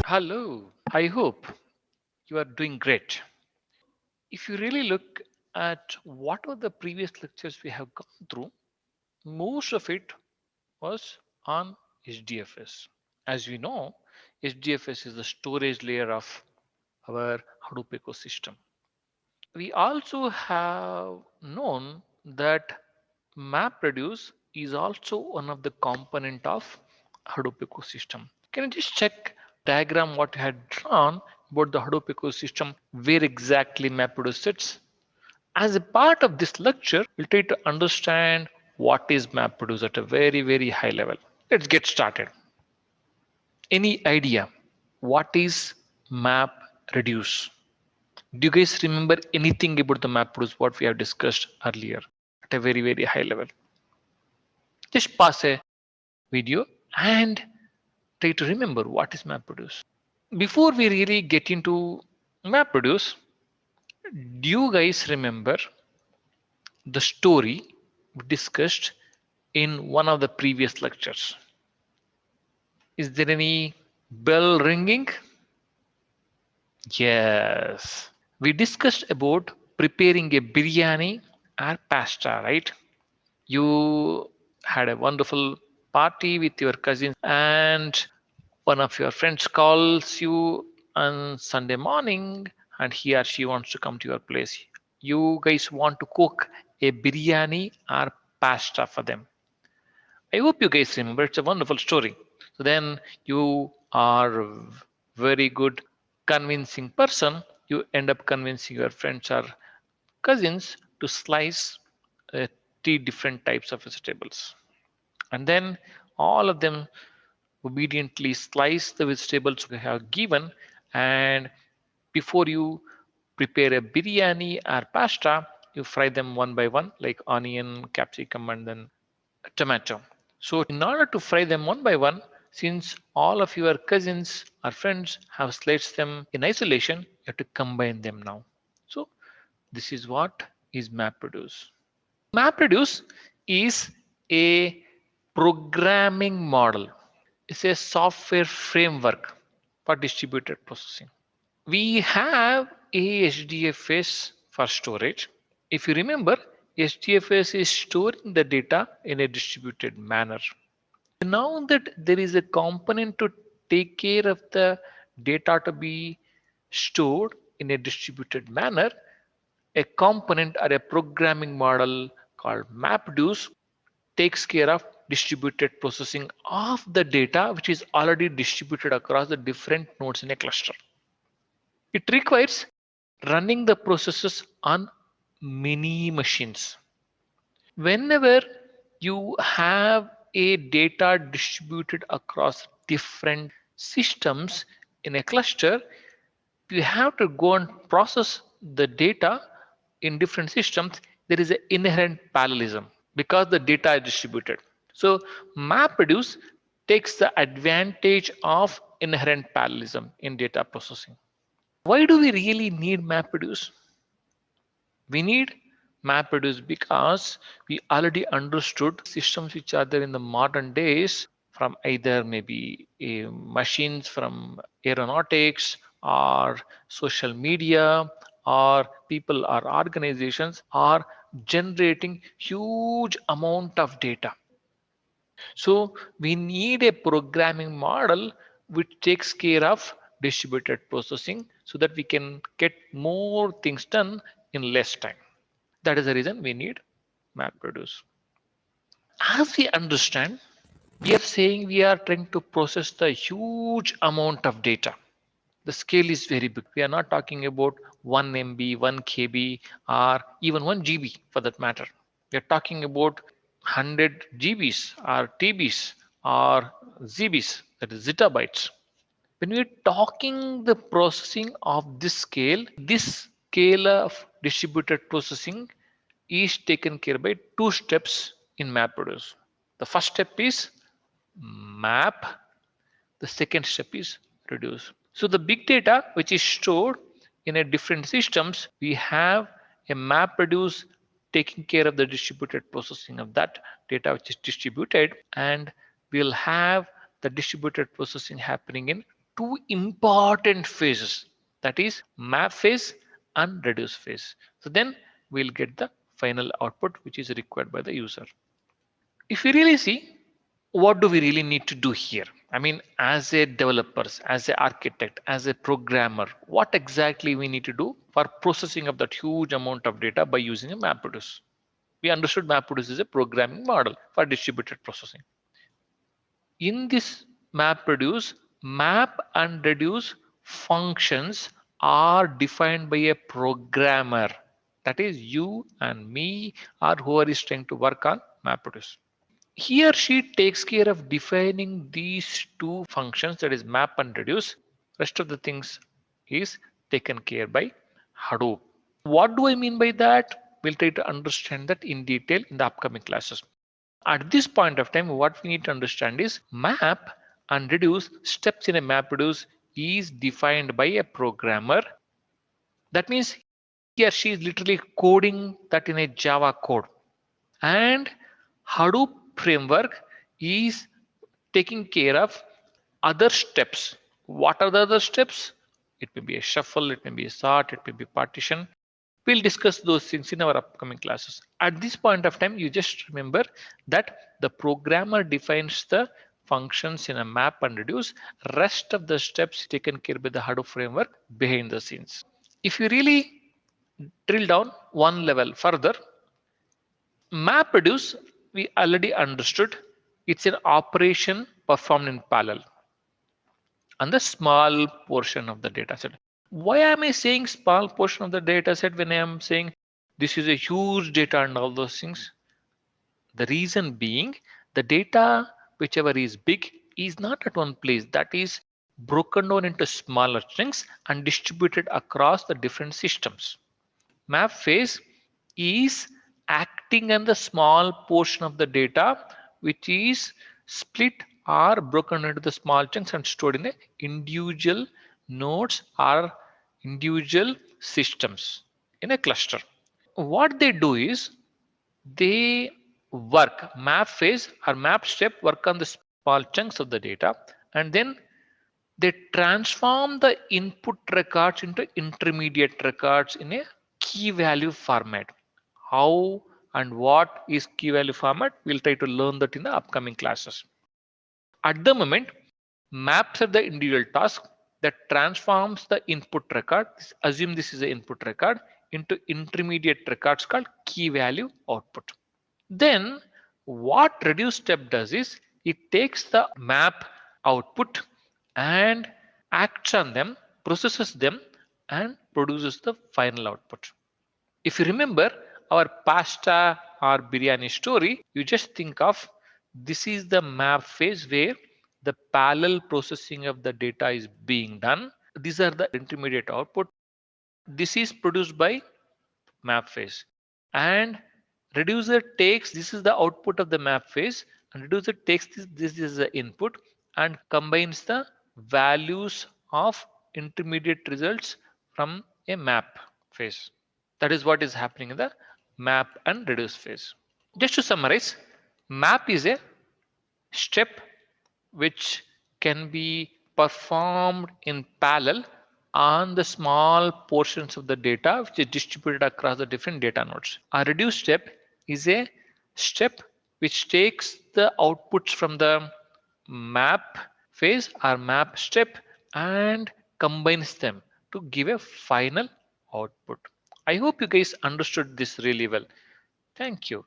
Hello, I hope you are doing great. If you really look at what were the previous lectures we have gone through, most of it was on HDFS. As we know, HDFS is the storage layer of our Hadoop ecosystem. We also have known that MapReduce is also one of the component of Hadoop ecosystem. Can you just check diagram what you had drawn about the Hadoop ecosystem, where exactly MapReduce sits? As a part of this lecture, we'll try to understand what is MapReduce at a very, very high level. Let's get started. Any idea what is MapReduce? Do you guys remember anything about the MapReduce what we have discussed earlier at a very, very high level? Just pause a video and try to remember what is MapReduce. Before we really get into MapReduce, do you guys remember the story we discussed in one of the previous lectures? Is there any bell ringing? Yes. We discussed about preparing a biryani or pasta, right? You had a wonderful party with your cousins, and one of your friends calls you on Sunday morning, and he or she wants to come to your place. You guys want to cook a biryani or pasta for them. I hope you guys remember. It's a wonderful story. So then you are a very good convincing person. You end up convincing your friends or cousins to slice uh, three different types of vegetables. And then all of them obediently slice the vegetables you have given. And before you prepare a biryani or pasta, you fry them one by one, like onion, capsicum, and then tomato. So in order to fry them one by one, since all of your cousins or friends have sliced them in isolation, you have to combine them now. So this is what is MapReduce. MapReduce is a programming model. It's a software framework for distributed processing. We have a HDFS for storage. If you remember, HDFS is storing the data in a distributed manner. Now that there is a component to take care of the data to be stored in a distributed manner, a component or a programming model called MapReduce takes care of distributed processing of the data which is already distributed across the different nodes in a cluster. It requires running the processes on many machines. Whenever you have a data distributed across different systems in a cluster, you have to go and process the data in different systems. There is an inherent parallelism because the data is distributed. So MapReduce takes the advantage of inherent parallelism in data processing. Why do we really need MapReduce? We need MapReduce because we already understood systems which are there in the modern days, from either maybe machines from aeronautics or social media or people or organizations are generating huge amount of data. So we need a programming model which takes care of distributed processing so that we can get more things done in less time. That is the reason we need MapReduce. As we understand, we are saying we are trying to process the huge amount of data. The scale is very big. We are not talking about 1 MB, 1 KB, or even 1 GB for that matter. We are talking about 100 GBs or TBs or ZBs, that is zettabytes. When we are talking the processing of this scale of distributed processing is taken care by two steps in MapReduce. The first step is map, the second step is reduce. So the big data which is stored in a different systems, we have a MapReduce taking care of the distributed processing of that data which is distributed, and we'll have the distributed processing happening in two important phases, that is map phase and reduce phase. So then we'll get the final output which is required by the user. If we really see, what do we really need to do here? I mean, as a developers, as an architect, as a programmer, what exactly we need to do for processing of that huge amount of data by using a MapReduce? We understood MapReduce is a programming model for distributed processing. In this MapReduce, map and reduce functions are defined by a programmer. That is you and me or whoever is trying to work on MapReduce. He or she takes care of defining these two functions, that is map and reduce. Rest of the things is taken care by Hadoop. What do I mean by that? We'll try to understand that in detail in the upcoming classes. At this point of time, what we need to understand is map and reduce steps in a map reduce is defined by a programmer. That means he or she is literally coding that in a Java code. And Hadoop framework is taking care of other steps. What are the other steps? It may be a shuffle, it may be a sort, it may be partition. We'll discuss those things in our upcoming classes. At this point of time, you just remember that the programmer defines the functions in a map and reduce. Rest of the steps taken care by the Hadoop framework behind the scenes. If you really drill down one level further, MapReduce, we already understood, it's an operation performed in parallel on the small portion of the data set. Why am I saying small portion of the data set when I am saying this is a huge data and all those things? The reason being the data, whichever is big, is not at one place. That is broken down into smaller chunks and distributed across the different systems. Map phase is acting on the small portion of the data which is split or broken into the small chunks and stored in a individual nodes or individual systems in a cluster. What they do is they work map phase or map step work on the small chunks of the data, and then they transform the input records into intermediate records in a key value format. How and what is key value format? We'll try to learn that in the upcoming classes. At the moment, maps are the individual task that transforms the input record. Assume this is the input record into intermediate records called key value output. Then what reduce step does is it takes the map output and acts on them, processes them, and produces the final output. If you remember our pasta or biryani story, you just think of this is the map phase where the parallel processing of the data is being done. These are the intermediate output. This is produced by map phase, and reducer takes, this is the output of the map phase, and reducer takes this is the input and combines the values of intermediate results from a map phase. That is what is happening in the map and reduce phase. Just to summarize, map is a step which can be performed in parallel on the small portions of the data which is distributed across the different data nodes. A reduce step is a step which takes the outputs from the map phase or map step and combines them to give a final output. I hope you guys understood this really well. Thank you.